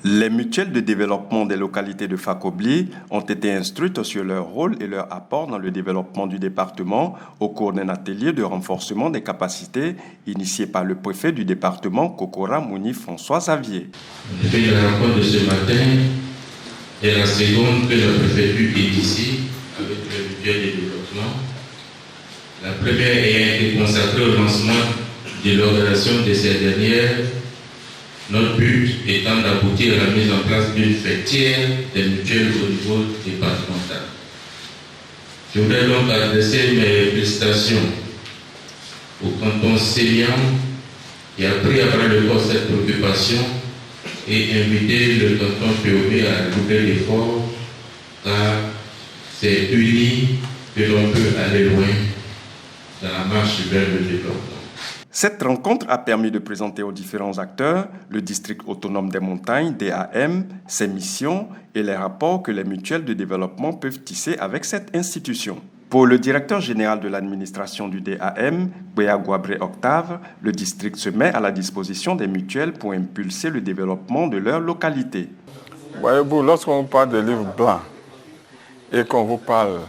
Les mutuelles de développement des localités de Fakobli ont été instruites sur leur rôle et leur apport dans le développement du département au cours d'un atelier de renforcement des capacités initié par le préfet du département, Kokora Mouni François Xavier. La rencontre de ce matin est la seconde que la préfecture initie avec les mutuelles de développement. La première ayant été consacrée au lancement de l'organisation de ces dernières. Notre but étant d'aboutir à la mise en place d'une fêtière des mutuelles au niveau départemental. Je voudrais donc adresser mes félicitations au canton Sélian qui a pris à bras le corps cette préoccupation et inviter le canton Péomé à doubler l'effort car c'est uni que l'on peut aller loin dans la marche vers le développement. Cette rencontre a permis de présenter aux différents acteurs le district autonome des montagnes, DAM, ses missions et les rapports que les mutuelles de développement peuvent tisser avec cette institution. Pour le directeur général de l'administration du DAM, Béa Guabré Octave, le district se met à la disposition des mutuelles pour impulser le développement de leur localité. Voyez-vous, lorsqu'on parle de livre blanc et qu'on vous parle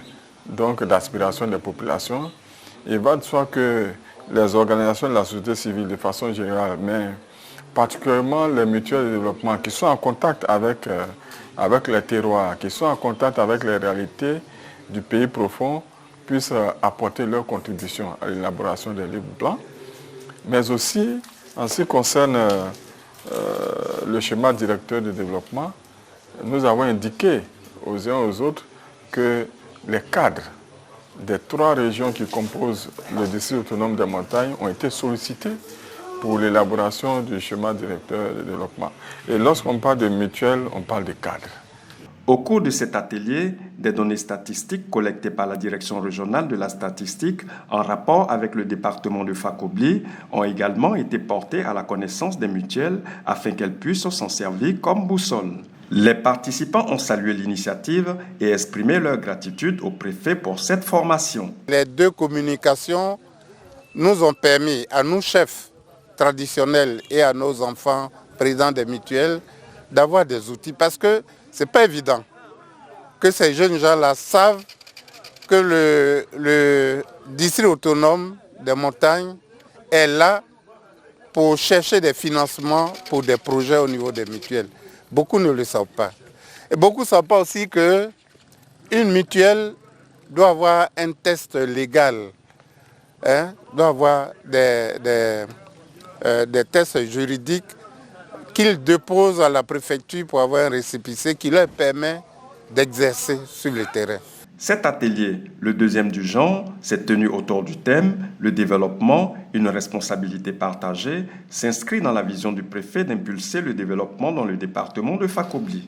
donc d'aspiration des populations, il va de soi que les organisations de la société civile de façon générale, mais particulièrement les mutuelles de développement qui sont en contact avec les terroirs, qui sont en contact avec les réalités du pays profond, puissent apporter leur contribution à l'élaboration des livres blancs. Mais aussi, en ce qui concerne le schéma directeur de développement, nous avons indiqué aux uns aux autres que les cadres des 3 régions qui composent le district autonome des montagnes ont été sollicités pour l'élaboration du schéma directeur de développement. Et lorsqu'on parle de mutuelle, on parle de cadres. Au cours de cet atelier, des données statistiques collectées par la Direction régionale de la statistique en rapport avec le département de Fakobli ont également été portées à la connaissance des mutuelles afin qu'elles puissent s'en servir comme boussole. Les participants ont salué l'initiative et exprimé leur gratitude au préfet pour cette formation. Les 2 communications nous ont permis à nous chefs traditionnels et à nos enfants présidents des mutuelles d'avoir des outils parce que ce n'est pas évident que ces jeunes gens-là savent que le district autonome des montagnes est là pour chercher des financements pour des projets au niveau des mutuelles. Beaucoup ne le savent pas. Et beaucoup ne savent pas aussi qu'une mutuelle doit avoir un test légal, doit avoir des tests juridiques qu'ils déposent à la préfecture pour avoir un récépissé qui leur permet d'exercer sur le terrain. Cet atelier, le 2e du genre, s'est tenu autour du thème « Le développement, une responsabilité partagée », s'inscrit dans la vision du préfet d'impulser le développement dans le département de Fakobli.